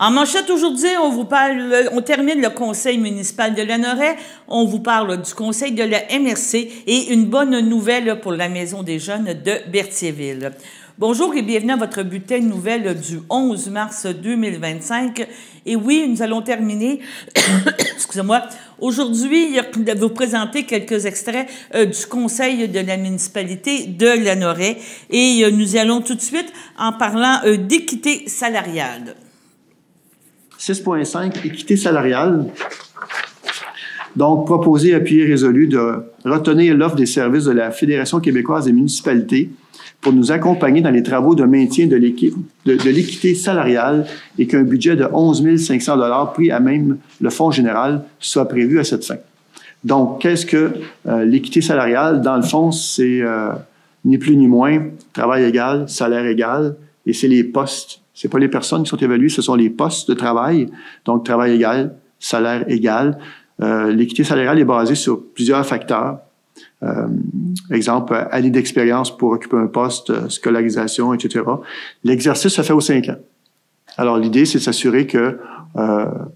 En manchette aujourd'hui, on termine le conseil municipal de Lanoraie, on vous parle du conseil de la MRC et une bonne nouvelle pour la Maison des jeunes de Berthierville. Bonjour et bienvenue à votre bulletin de nouvelles du 11 mars 2025. Et oui, nous allons terminer, excusez-moi, aujourd'hui, vous présenter quelques extraits du conseil de la municipalité de Lanoraie. Et nous y allons tout de suite en parlant d'équité salariale. 6.5, équité salariale. Donc, proposer, appuyer, résolu de retenir l'offre des services de la Fédération québécoise des municipalités pour nous accompagner dans les travaux de maintien de l'équité salariale et qu'un budget de 11 500 $ pris à même le Fonds général soit prévu à cette fin. Donc, qu'est-ce que l'équité salariale? Dans le fond, c'est ni plus ni moins travail égal, salaire égal, et c'est les postes. C'est pas les personnes qui sont évaluées, ce sont les postes de travail. Donc, travail égal, salaire égal. L'équité salariale est basée sur plusieurs facteurs. Exemple, année d'expérience pour occuper un poste, scolarisation, etc. L'exercice se fait aux 5 ans. Alors, l'idée, c'est de s'assurer que,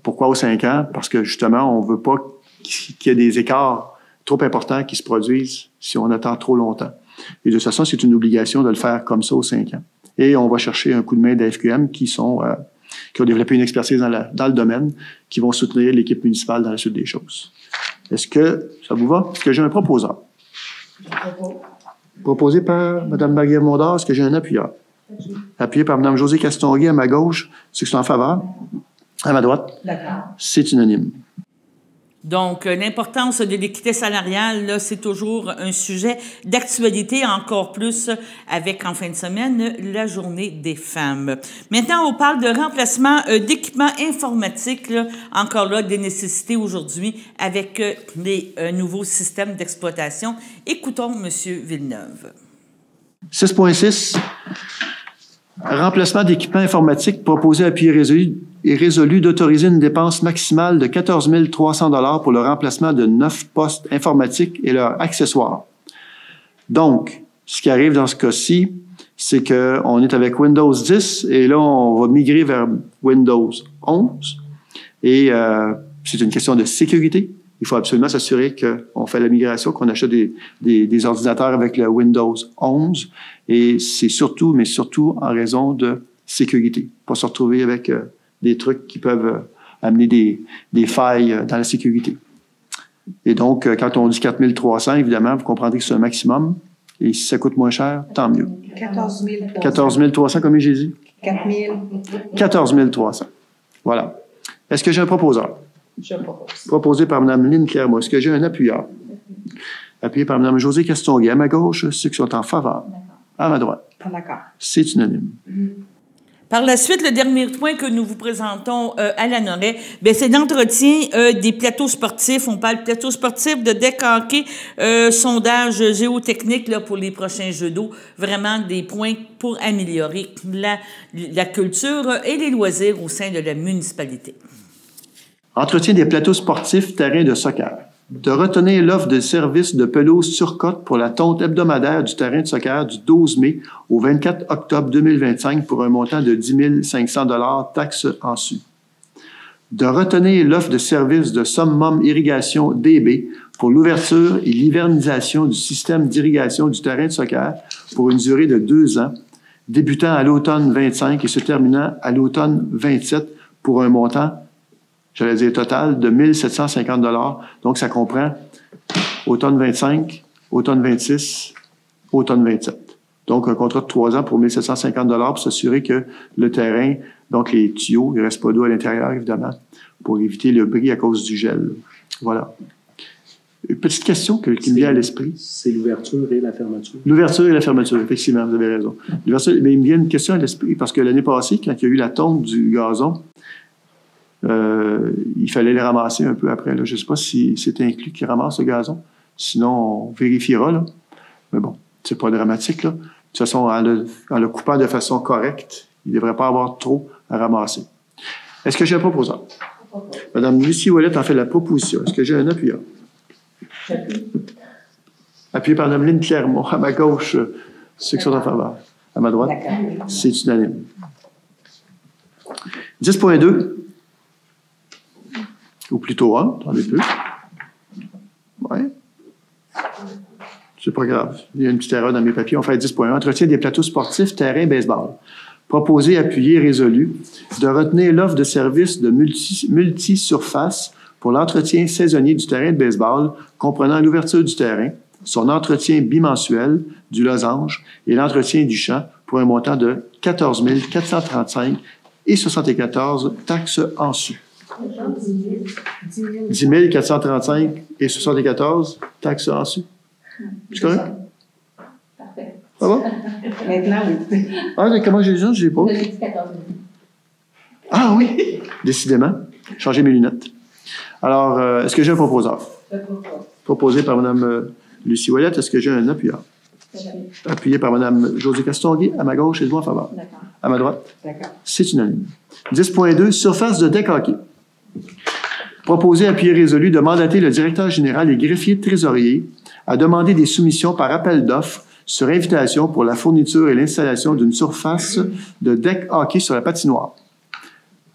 pourquoi aux 5 ans? Parce que, justement, on veut pas qu'il y ait des écarts trop importants qui se produisent si on attend trop longtemps. Et de toute façon, c'est une obligation de le faire comme ça aux 5 ans. Et on va chercher un coup de main d'AFQM qui ont développé une expertise dans le domaine, qui vont soutenir l'équipe municipale dans la suite des choses. Est-ce que ça vous va? Est-ce que j'ai un proposeur? Proposé par Mme Marie-Ève Mondor. Est-ce que j'ai un appuyeur? Appuyé par Mme Josée Castonguay à ma gauche. Ceux qui sont en faveur? À ma droite? D'accord. C'est unanime. Donc, l'importance de l'équité salariale, là, c'est toujours un sujet d'actualité, encore plus avec, en fin de semaine, la Journée des femmes. Maintenant, on parle de remplacement d'équipements informatiques, là, encore là, des nécessités aujourd'hui avec les nouveaux systèmes d'exploitation. Écoutons M. Villeneuve. 6.6. Remplacement d'équipements informatiques proposé à appui résolu d'autoriser une dépense maximale de 14 300 $ pour le remplacement de 9 postes informatiques et leurs accessoires. Donc, ce qui arrive dans ce cas-ci, c'est qu'on est avec Windows 10 et là, on va migrer vers Windows 11. Et c'est une question de sécurité. Il faut absolument s'assurer qu'on fait la migration, qu'on achète des ordinateurs avec le Windows 11. Et c'est surtout, mais surtout en raison de sécurité. Pas se retrouver avec des trucs qui peuvent amener des failles dans la sécurité. Et donc, quand on dit 4 300, évidemment, vous comprendrez que c'est un maximum. Et si ça coûte moins cher, tant mieux. 14 300. 14 300, combien j'ai dit? 4 000. 14 300. Voilà. Est-ce que j'ai un proposeur? Je propose. Proposé par Mme Lynne Clermont. Est-ce que j'ai un appuyeur? Appuyé par Mme Josée Castonguay. À ma gauche, ceux qui sont en faveur. À ma droite. D'accord. C'est unanime. Par la suite, le dernier point que nous vous présentons à Lanoraie, c'est l'entretien des plateaux sportifs. On parle plateaux sportifs, de deck hockey, sondage géotechnique là, pour les prochains jeux d'eau. Vraiment des points pour améliorer la culture et les loisirs au sein de la municipalité. Entretien des plateaux sportifs, terrain de soccer. De retenir l'offre de service de pelouse sur cote pour la tonte hebdomadaire du terrain de soccer du 12 mai au 24 octobre 2025 pour un montant de 10 500 $ taxes en su. De retenir l'offre de service de Summum Irrigation DB pour l'ouverture et l'hivernisation du système d'irrigation du terrain de soccer pour une durée de 2 ans, débutant à l'automne 25 et se terminant à l'automne 27 pour un montant, j'allais dire total, de 1 750 $. Donc, ça comprend automne 25, automne 26, automne 27. Donc, un contrat de 3 ans pour 1 750 $ pour s'assurer que le terrain, donc les tuyaux, il ne reste pas d'eau à l'intérieur, évidemment, pour éviter le bris à cause du gel. Voilà. Une petite question qui me vient à l'esprit. C'est l'ouverture et la fermeture. L'ouverture et la fermeture, effectivement, vous avez raison. L'ouverture, mais il me vient une question à l'esprit parce que l'année passée, quand il y a eu la tonte du gazon, il fallait les ramasser un peu après. Là. Je ne sais pas si c'est inclus qu'ils ramassent le gazon. Sinon, on vérifiera. Là. Mais bon, c'est pas dramatique. Là. De toute façon, en le coupant de façon correcte, il ne devrait pas avoir trop à ramasser. Est-ce que j'ai un proposeur? Mme Lucie Ouellette en fait la proposition. Est-ce que j'ai un appuyeur? Appuyé par Mme Lynne Clermont. À ma gauche, ceux qui sont en faveur. À ma droite, c'est unanime. 10.2, ou plutôt 1, attendez peu. Oui. C'est pas grave. Il y a une petite erreur dans mes papiers. On fait 10.1. Entretien des plateaux sportifs, terrain, baseball. Proposer, appuyer, résolu de retenir l'offre de services de multi-surface pour l'entretien saisonnier du terrain de baseball, comprenant l'ouverture du terrain, son entretien bimensuel du losange et l'entretien du champ pour un montant de 14 435 et 74 taxes en su. 10 435 et 74 taxes en su. C'est correct? Parfait. Ça va? Maintenant, oui. Ah, comment j'ai dit ça? Je l'ai pas. Vous avez dit 14 000. Ah oui, décidément. Changer mes lunettes. Alors, est-ce que j'ai un proposeur? Proposé par Mme Lucie Ouellette. Est-ce que j'ai un appuyeur? Appuyé par Mme Josée Castonguay. À ma gauche, êtes-vous en faveur? D'accord. À ma droite? D'accord. C'est unanime. 10.2, surface de deck hockey. Proposé, appuyé, résolu de mandater le directeur général et greffier de trésorier à demander des soumissions par appel d'offres sur invitation pour la fourniture et l'installation d'une surface de deck hockey sur la patinoire.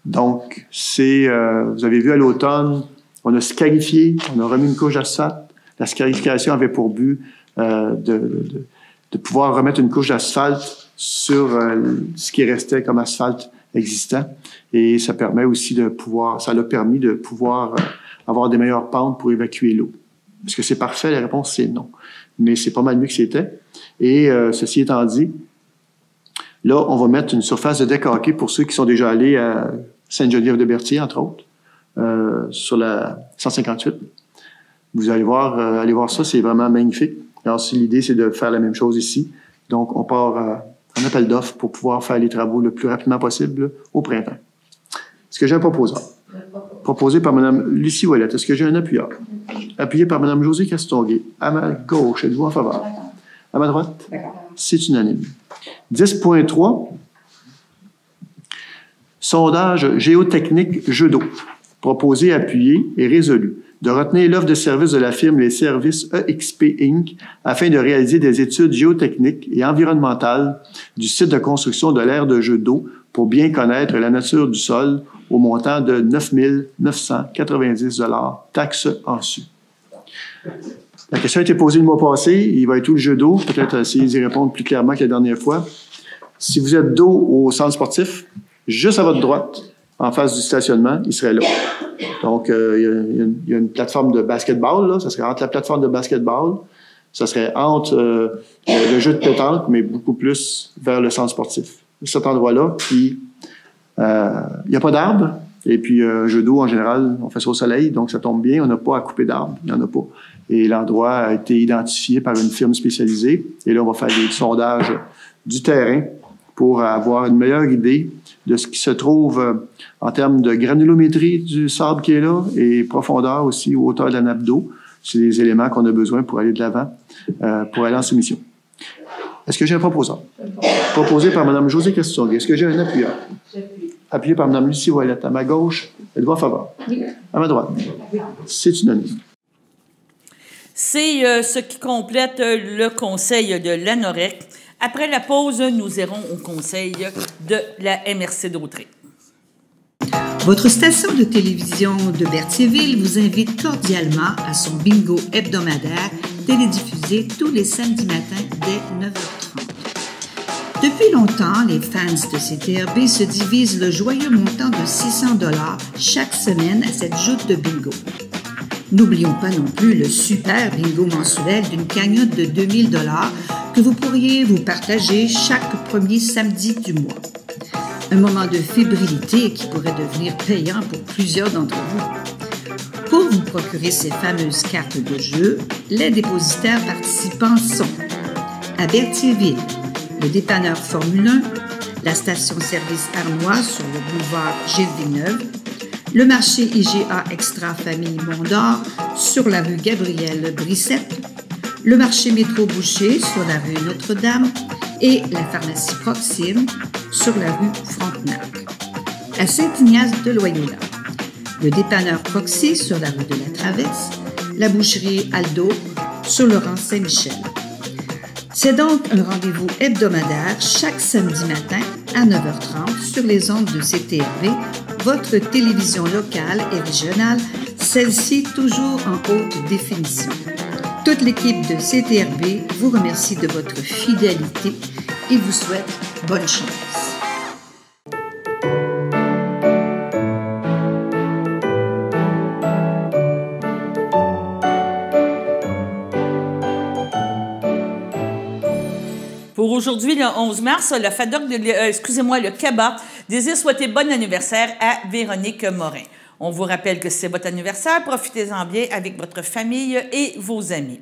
Donc, c'est, vous avez vu à l'automne, on a scarifié, on a remis une couche d'asphalte. La scarification avait pour but de pouvoir remettre une couche d'asphalte sur ce qui restait comme asphalte existant. Et ça permet aussi ça l'a permis de pouvoir avoir des meilleures pentes pour évacuer l'eau. Est-ce que c'est parfait? La réponse, c'est non. Mais c'est pas mal mieux que c'était. Et ceci étant dit, là, on va mettre une surface de deck hockey pour ceux qui sont déjà allés à Sainte-Geneviève-de-Berthier, entre autres, sur la 158. Vous allez voir ça, c'est vraiment magnifique. Alors, si l'idée, c'est de faire la même chose ici, donc on part en appel d'offres pour pouvoir faire les travaux le plus rapidement possible au printemps. Est-ce que j'ai un proposeur? Proposé par Mme Lucie Ouellette. Est-ce que j'ai un appuyeur? Appuyé par Mme Josée Castonguay. À ma gauche, êtes-vous en faveur? À ma droite? C'est unanime. 10.3. Sondage géotechnique jeu d'eau. Proposé, appuyé et résolu de retenir l'offre de service de la firme Les Services EXP Inc. afin de réaliser des études géotechniques et environnementales du site de construction de l'aire de jeu d'eau pour bien connaître la nature du sol au montant de 9 990 $, taxes en su. La question a été posée le mois passé. Il va être où le jeu d'eau? Peut-être essayer d'y répondre plus clairement que la dernière fois. Si vous êtes dos au centre sportif, juste à votre droite, en face du stationnement, il serait là. Donc, il y a une plateforme de basketball, là. Ça serait entre la plateforme de basketball, ça serait entre le jeu de pétanque, mais beaucoup plus vers le centre sportif. Cet endroit-là, puis il n'y a pas d'arbres. Et puis, un jeu d'eau, en général, on fait ça au soleil, donc ça tombe bien. On n'a pas à couper d'arbres. Il n'y en a pas. Et l'endroit a été identifié par une firme spécialisée. Et là, on va faire des sondages du terrain pour avoir une meilleure idée de ce qui se trouve en termes de granulométrie du sable qui est là et profondeur aussi, ou hauteur de la nappe d'eau. C'est des éléments qu'on a besoin pour aller de l'avant, pour aller en soumission. Est-ce que j'ai un proposeur? Proposé par Mme Josée Castonguay. Est-ce que j'ai un appuyeur? Appuyé par Mme Lucie Ouellette. À ma gauche, êtes-vous en faveur? Oui. À ma droite? Oui. C'est unanime. C'est ce qui complète le conseil de l'ANOREC. Après la pause, nous irons au conseil de la MRC d'Autrey. Votre station de télévision de Berthierville vous invite cordialement à son bingo hebdomadaire télédiffusé tous les samedis matins dès 9h30. Depuis longtemps, les fans de CTRB se divisent le joyeux montant de 600 $ chaque semaine à cette joute de bingo. N'oublions pas non plus le super bingo mensuel d'une cagnotte de 2000 $ que vous pourriez vous partager chaque premier samedi du mois. Un moment de fébrilité qui pourrait devenir payant pour plusieurs d'entre vous. Pour vous procurer ces fameuses cartes de jeu, les dépositaires participants sont à Berthierville, le dépanneur Formule 1, la station-service Arnois sur le boulevard Gilles-Villeneuve, le marché IGA Extra Famille Mont-d'Or sur la rue Gabriel-Brissette, le marché Métro Boucher sur la rue Notre-Dame et la pharmacie Proxime sur la rue Frontenac. À Saint-Ignace-de-Loyola, le dépanneur Proxy sur la rue de la Traverse, la boucherie Aldo sur le rang Saint-Michel. C'est donc un rendez-vous hebdomadaire chaque samedi matin à 9h30 sur les ondes de CTRB, votre télévision locale et régionale, celle-ci toujours en haute définition. Toute l'équipe de CTRB vous remercie de votre fidélité et vous souhaite bonne chance. Pour aujourd'hui, le 11 mars, le FADOC, le CABA, désire souhaiter bon anniversaire à Véronique Morin. On vous rappelle que c'est votre anniversaire, profitez-en bien avec votre famille et vos amis.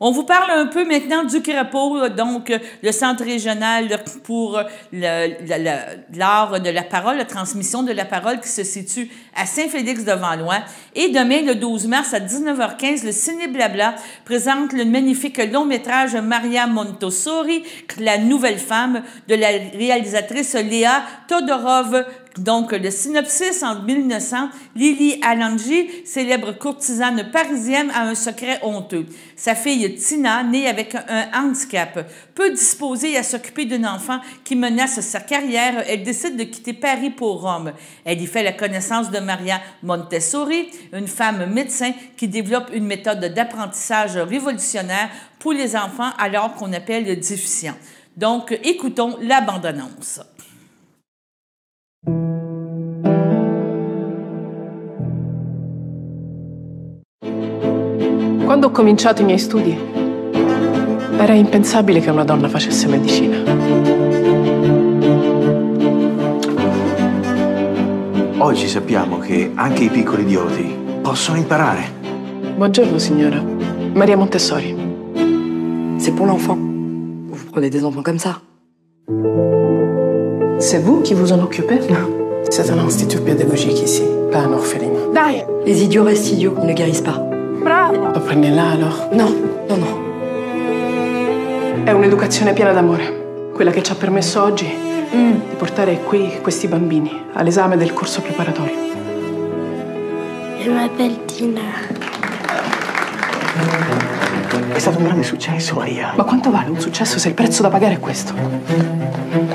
On vous parle un peu maintenant du CRAPO, donc le Centre régional pour l'art de la parole, la transmission de la parole qui se situe à Saint-Félix-de-Valois. Et demain, le 12 mars, à 19h15, le Ciné Blabla présente le magnifique long-métrage Maria Montessori, la nouvelle femme de la réalisatrice Léa Todorov. Donc, le synopsis, en 1900, Lily Alangi, célèbre courtisane parisienne, a un secret honteux. Sa fille Tina, née avec un handicap, peu disposée à s'occuper d'un enfant qui menace sa carrière, elle décide de quitter Paris pour Rome. Elle y fait la connaissance de Maria Montessori, une femme médecin qui développe une méthode d'apprentissage révolutionnaire pour les enfants alors qu'on appelle déficients. Donc, écoutons la bande-annonce. Quando ho cominciato i miei studi, era impensabile che una donna facesse medicina. Oggi sappiamo che anche i piccoli idioti possono imparare. Buongiorno, signora. Maria Montessori. C'est pour l'enfant. Vous prenez des enfants comme ça. C'est vous qui vous en occupez? C'est un institut pédagogique ici, pas un orphelinat. Dai! Les idiots restent idiots, ils ne guérissent pas. Bravo! Lo prendi là, allora? No, no, no. È un'educazione piena d'amore. Quella che ci ha permesso oggi di portare qui questi bambini all'esame del corso preparatorio. Je m'appelle Tina. È stato un grande successo, Maria. Ma quanto vale un successo se il prezzo da pagare è questo?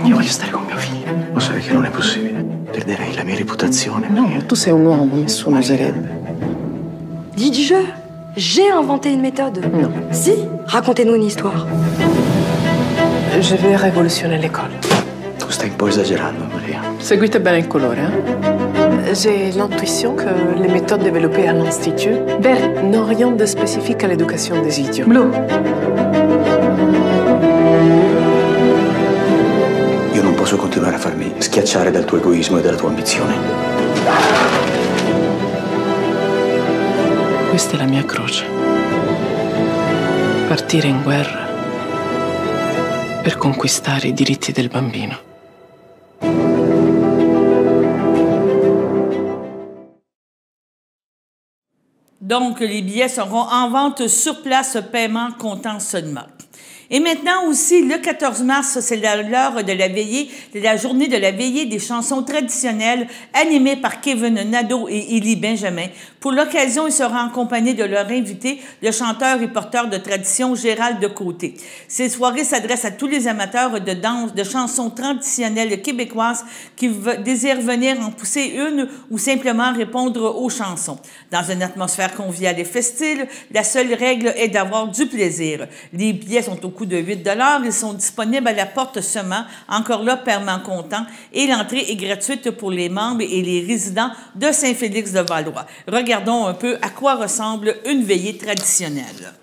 Io voglio stare con mio figlio. Lo sai che non è possibile. Perderei la mia reputazione. No, tu sei un uomo, nessuno oserebbe. Dis du jeu. J'ai inventé une méthode. Non. Si, racontez-nous une histoire. Je vais révolutionner l'école. Tu stai un po' esagerando, Maria. Seguite bene il colore, hein? J'ai l'intuition que les méthodes développées à l'Institut n'ont rien de spécifique à l'éducation des idiots. Blue. Io non posso continuare a farmi schiacciare dal tuo egoismo e dalla tua ambizione. Questa è la mia croce. Partire in guerra per conquistare i diritti del bambino. Donc, les billets seront en vente sur place, paiement comptant seulement. Et maintenant aussi, le 14 mars, c'est l'heure de la veillée, de la journée de la veillée des chansons traditionnelles animée par Kevin Nadeau et Élie Benjamin. Pour l'occasion, ils seront accompagnés de leur invité, le chanteur et porteur de tradition Gérald de Côté. Ces soirées s'adressent à tous les amateurs de danse, de chansons traditionnelles québécoises qui désirent venir en pousser une ou simplement répondre aux chansons. Dans une atmosphère conviviale et festive, la seule règle est d'avoir du plaisir. Les billets sont au coût de 8 $. Ils sont disponibles à la porte seulement, encore là, paiement comptant, et l'entrée est gratuite pour les membres et les résidents de Saint-Félix-de-Valois. Regardons un peu à quoi ressemble une veillée traditionnelle.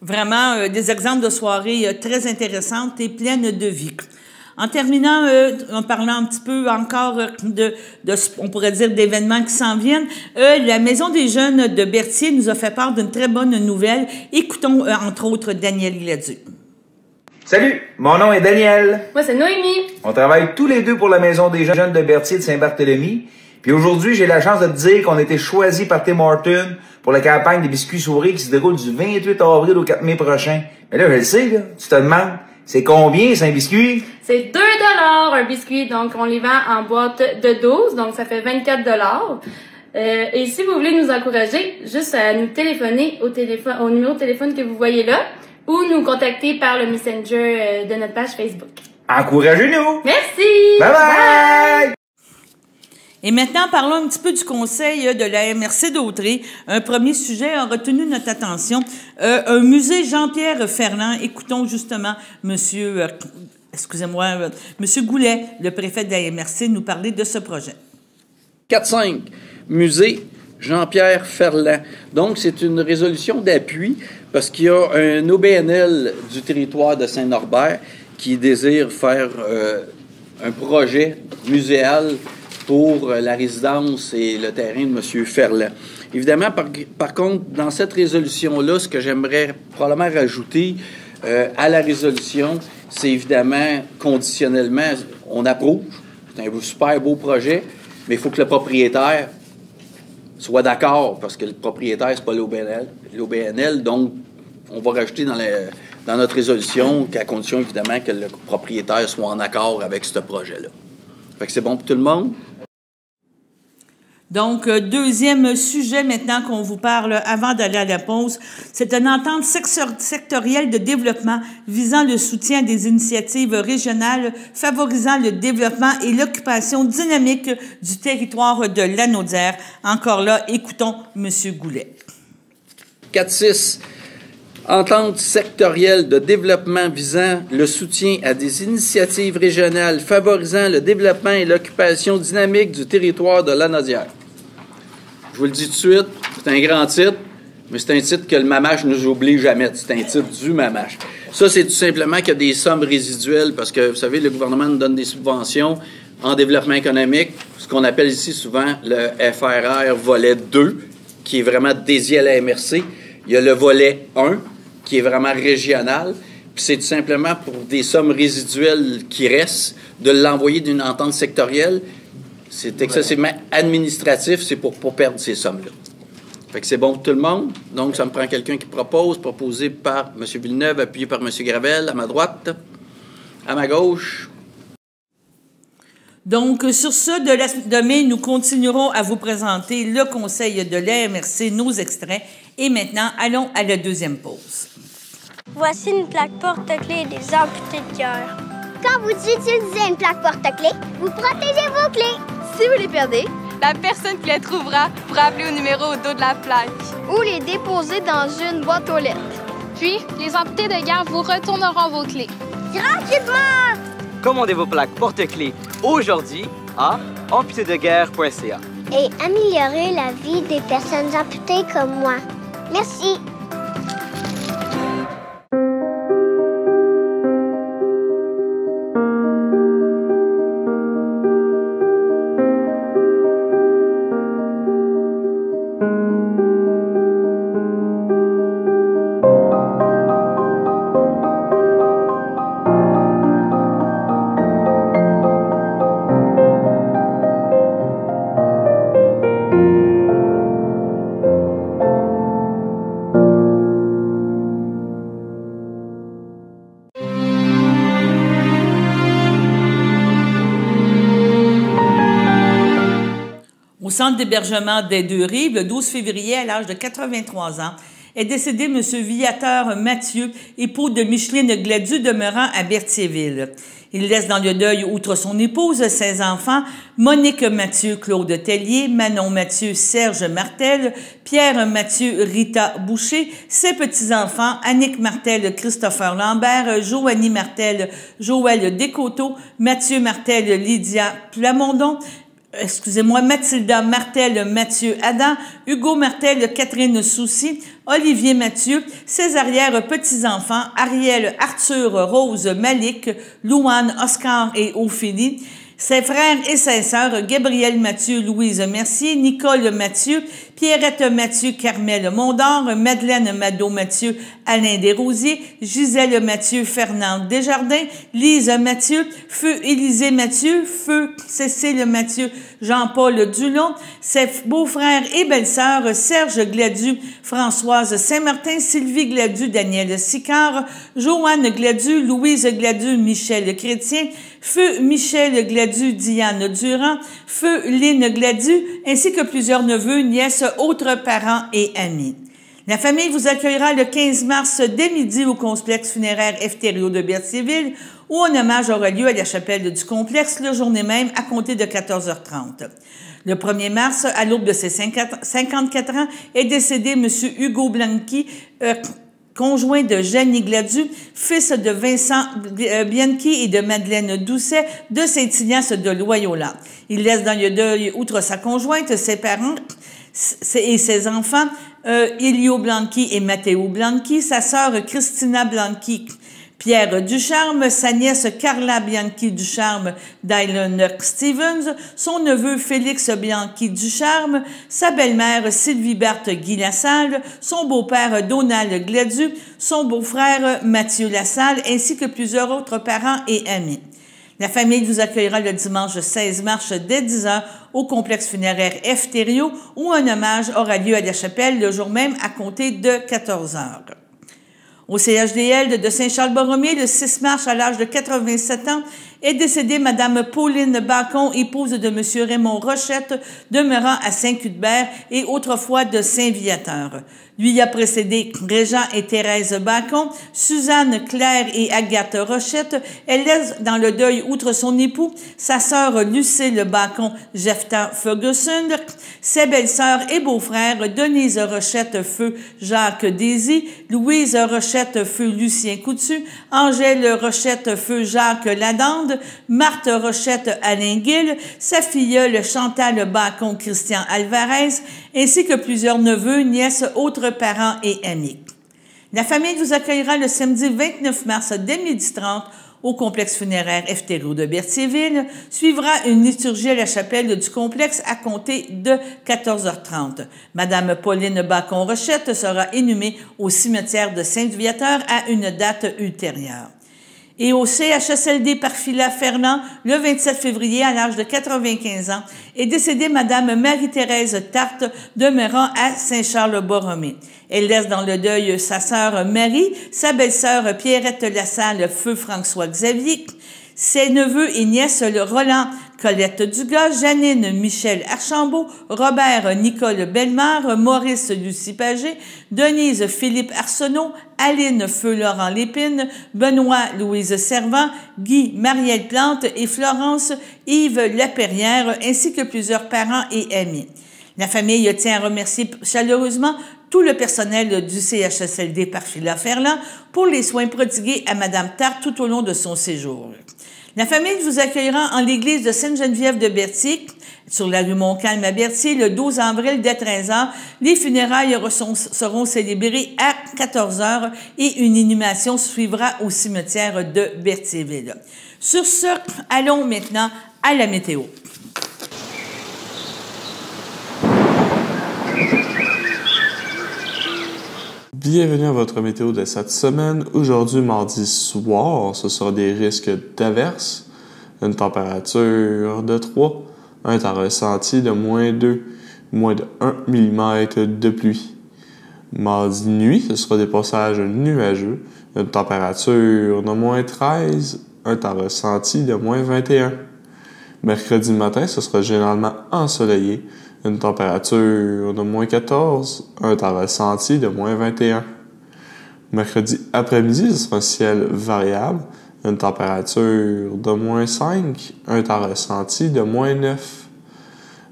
Vraiment, des exemples de soirées très intéressantes et pleines de vie. En terminant, en parlant un petit peu encore on pourrait dire, d'événements qui s'en viennent, la Maison des jeunes de Berthier nous a fait part d'une très bonne nouvelle. Écoutons, entre autres, Daniel Gladu. Salut, mon nom est Daniel. Moi, c'est Noémie. On travaille tous les deux pour la Maison des jeunes de Berthier de Saint-Barthélemy. Puis aujourd'hui, j'ai la chance de te dire qu'on a été choisi par Tim Hortons pour la campagne des biscuits souris qui se déroule du 28 avril au 4 mai prochain. Mais là, je le sais, là, tu te demandes, c'est combien, c'est un biscuit? C'est 2 $ un biscuit, donc on les vend en boîte de 12, donc ça fait 24 $. Et si vous voulez nous encourager, juste à nous téléphoner au numéro de téléphone que vous voyez là, ou nous contacter par le Messenger de notre page Facebook. Encouragez-nous! Merci! Bye bye! Et maintenant, parlons un petit peu du conseil de la MRC d'Autrey. Un premier sujet a retenu notre attention. Un musée Jean-Pierre Ferland. Écoutons justement Monsieur Goulet, le préfet de la MRC, nous parler de ce projet. 4-5, musée Jean-Pierre Ferland. Donc, c'est une résolution d'appui parce qu'il y a un OBNL du territoire de Saint-Norbert qui désire faire un projet muséal pour la résidence et le terrain de M. Ferland. Évidemment, par contre, dans cette résolution-là, ce que j'aimerais probablement rajouter à la résolution, c'est évidemment, conditionnellement, on approuve. C'est un super beau projet, mais il faut que le propriétaire soit d'accord, parce que le propriétaire, c'est pas l'OBNL. Donc, on va rajouter dans notre résolution qu'à condition, évidemment, que le propriétaire soit en accord avec ce projet-là. Fait que c'est bon pour tout le monde? Donc, deuxième sujet maintenant qu'on vous parle avant d'aller à la pause, c'est une entente sectorielle de développement visant le soutien des initiatives régionales favorisant le développement et l'occupation dynamique du territoire de Lanaudière. Encore là, écoutons M. Goulet. 4-6. Entente sectorielle de développement visant le soutien à des initiatives régionales favorisant le développement et l'occupation dynamique du territoire de Lanaudière. Je vous le dis tout de suite, c'est un grand titre, mais c'est un titre que le MAMACH ne nous oublie jamais. C'est un titre du MAMACH. Ça, c'est tout simplement qu'il y a des sommes résiduelles parce que, vous savez, le gouvernement nous donne des subventions en développement économique, ce qu'on appelle ici souvent le FRR volet 2, qui est vraiment dédié à la MRC. Il y a le volet 1, qui est vraiment régional. puis c'est tout simplement pour des sommes résiduelles qui restent, de l'envoyer d'une entente sectorielle. C'est excessivement administratif, c'est pour pas perdre ces sommes-là. Fait que c'est bon pour tout le monde. Donc, ça me prend quelqu'un qui propose, proposé par M. Villeneuve, appuyé par M. Gravel, à ma droite, à ma gauche. Donc, sur ce, demain, nous continuerons à vous présenter le conseil de l'AMRC, nos extraits. Et maintenant, allons à la deuxième pause. Voici une plaque porte-clés des amputés de cœur. Quand vous utilisez une plaque porte-clés, vous protégez vos clés. Si vous les perdez, la personne qui les trouvera pourra appeler au numéro au dos de la plaque. Ou les déposer dans une boîte aux lettres. Puis, les amputés de guerre vous retourneront vos clés. Gratuitement! Commandez vos plaques porte-clés aujourd'hui à amputédeguerre.ca. Et améliorez la vie des personnes amputées comme moi. Merci. Au centre d'hébergement des Deux-Rives, le 12 février, à l'âge de 83 ans, est décédé M. Viateur Mathieu, époux de Micheline Gladu, demeurant à Berthierville. Il laisse dans le deuil, outre son épouse, ses enfants, Monique Mathieu, Claude Tellier, Manon Mathieu, Serge Martel, Pierre Mathieu, Rita Boucher, ses petits-enfants, Annick Martel, Christopher Lambert, Joanie Martel, Joël Descoteaux, Mathieu Martel, Lydia Plamondon, Mathilda Martel, Mathieu Adam, Hugo Martel, Catherine Soucy, Olivier Mathieu, ses arrière-petits-enfants, Ariel, Arthur, Rose, Malik, Louane, Oscar et Ophélie, ses frères et ses sœurs, Gabriel Mathieu, Louise Mercier, Nicole Mathieu, Pierrette Mathieu, Carmel Mondor, Madeleine Mado-Mathieu, Alain Desrosiers, Gisèle Mathieu, Fernande Desjardins, Lise Mathieu, Feu Élisée Mathieu, Feu Cécile Mathieu, Jean-Paul Dulon, ses beaux-frères et belles-sœurs, Serge Gladu, Françoise Saint-Martin, Sylvie Gladu, Daniel Sicard, Joanne Gladu, Louise Gladu, Michel Chrétien, Feu Michel Gladu, Diane Durand, Feu Lynne Gladu, ainsi que plusieurs neveux, nièces, autres parents et amis. La famille vous accueillera le 15 mars dès midi au complexe funéraire Efterio de Berthierville, où un hommage aura lieu à la chapelle du complexe le journée même à compter de 14h30. Le 1er mars, à l'aube de ses 54 ans, est décédé M. Hugo Blanqui, conjoint de Jenny Gladu, fils de Vincent Bianchi et de Madeleine Doucet de Saint-Ignace de Loyola. Il laisse dans le deuil, outre sa conjointe, ses parents et ses enfants, Elio Blanqui et Matteo Blanqui, sa sœur Christina Blanqui, Pierre Ducharme, sa nièce Carla Bianchi Ducharme, Dylan Stevens, son neveu Félix Bianchi Ducharme, sa belle-mère Sylvie Berthe Guy Lassalle, son beau-père Donald Gladu, son beau-frère Mathieu Lassalle, ainsi que plusieurs autres parents et amis. La famille vous accueillera le dimanche 16 mars dès 10h au complexe funéraire Efterio, où un hommage aura lieu à la chapelle le jour même à compter de 14h. Au CHDL de Saint-Charles-Borromée, le 6 mars, à l'âge de 87 ans, est décédée Mme Pauline Bacon, épouse de M. Raymond Rochette, demeurant à Saint-Cuthbert et autrefois de Saint-Viateur. Lui a précédé Régent et Thérèse Bacon, Suzanne, Claire et Agathe Rochette. Elle laisse dans le deuil, outre son époux, sa sœur Lucille Bacon, Jephta Ferguson, ses belles-sœurs et beaux-frères Denise Rochette, feu Jacques Désy, Louise Rochette, feu Lucien Coutu, Angèle Rochette, feu Jacques Ladande, Marthe Rochette, Alain Guil, sa filleule Chantal Bacon, Christian Alvarez, ainsi que plusieurs neveux, nièces, autres parents et amis. La famille vous accueillera le samedi 29 mars dès 12h30 au complexe funéraire Eftéro de Berthierville. Suivra une liturgie à la chapelle du complexe à compter de 14h30. Madame Pauline Bacon-Rochette sera inhumée au cimetière de Saint-Viateur à une date ultérieure. Et au CHSLD Parfila Ferland, le 27 février, à l'âge de 95 ans, est décédée Madame Marie-Thérèse Tarte, demeurant à Saint-Charles-Borromée. Elle laisse dans le deuil sa sœur Marie, sa belle-sœur Pierrette Lassalle, feu François Xavier, ses neveux et nièces Roland Colette Dugas, Janine Michel Archambault, Robert Nicole Bellemare, Maurice Lucie Pagé, Denise Philippe Arsenault, Aline Feu Laurent Lépine, Benoît Louise Servant, Guy Marielle Plante et Florence Yves Laperrière, ainsi que plusieurs parents et amis. La famille tient à remercier chaleureusement tout le personnel du CHSLD Parfila Ferland pour les soins prodigués à Madame Tarte tout au long de son séjour. La famille vous accueillera en l'église de Sainte-Geneviève de Berthier, sur la rue Montcalm à Berthier, le 12 avril dès 13h. Les funérailles seront célébrées à 14h et une inhumation suivra au cimetière de Berthierville. Sur ce, allons maintenant à la météo. Bienvenue à votre météo de cette semaine. Aujourd'hui, mardi soir, ce sera des risques d'averses, une température de 3, un temps ressenti de -2, moins de 1 mm de pluie. Mardi nuit, ce sera des passages nuageux, une température de -13, un temps ressenti de -21. Mercredi matin, ce sera généralement ensoleillé, une température de -14, un temps ressenti de -21. Mercredi après-midi, ce sera un ciel variable, une température de -5, un temps ressenti de -9.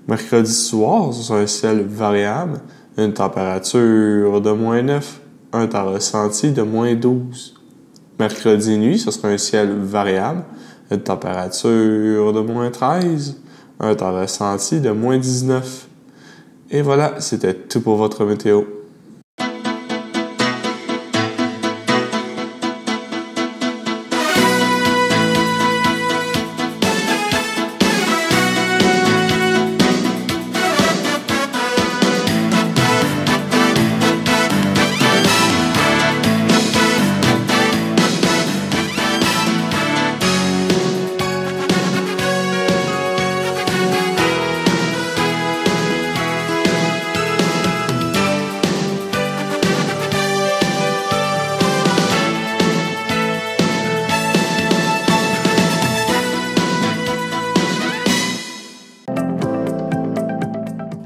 Mercredi soir, ce sera un ciel variable, une température de -9, un temps ressenti de -12. Mercredi nuit, ce sera un ciel variable, une température de -13, un temps ressenti de -19. Et voilà, c'était tout pour votre météo.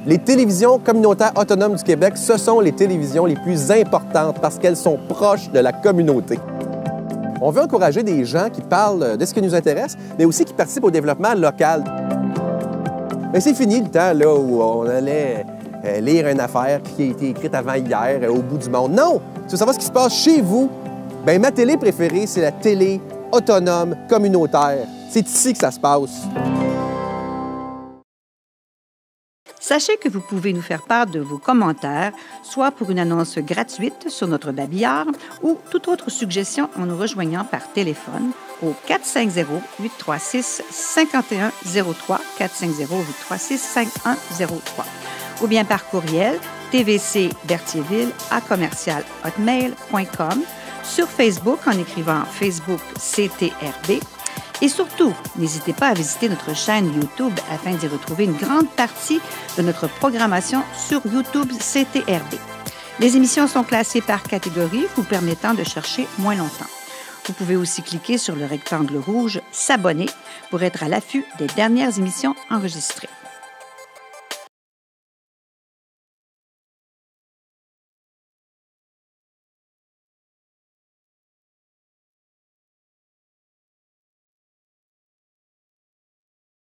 Les télévisions communautaires autonomes du Québec, ce sont les télévisions les plus importantes parce qu'elles sont proches de la communauté. On veut encourager des gens qui parlent de ce qui nous intéresse, mais aussi qui participent au développement local. Mais c'est fini le temps là, où on allait lire une affaire qui a été écrite avant hier au bout du monde. Non! Tu veux savoir ce qui se passe chez vous? Bien, ma télé préférée, c'est la télé autonome communautaire. C'est ici que ça se passe. Sachez que vous pouvez nous faire part de vos commentaires, soit pour une annonce gratuite sur notre babillard ou toute autre suggestion en nous rejoignant par téléphone au 450-836-5103, 450-836-5103, ou bien par courriel tvcberthierville@hotmail.com, sur Facebook en écrivant Facebook CTRB. Et surtout, n'hésitez pas à visiter notre chaîne YouTube afin d'y retrouver une grande partie de notre programmation sur YouTube CTRB. Les émissions sont classées par catégorie, vous permettant de chercher moins longtemps. Vous pouvez aussi cliquer sur le rectangle rouge « S'abonner » pour être à l'affût des dernières émissions enregistrées.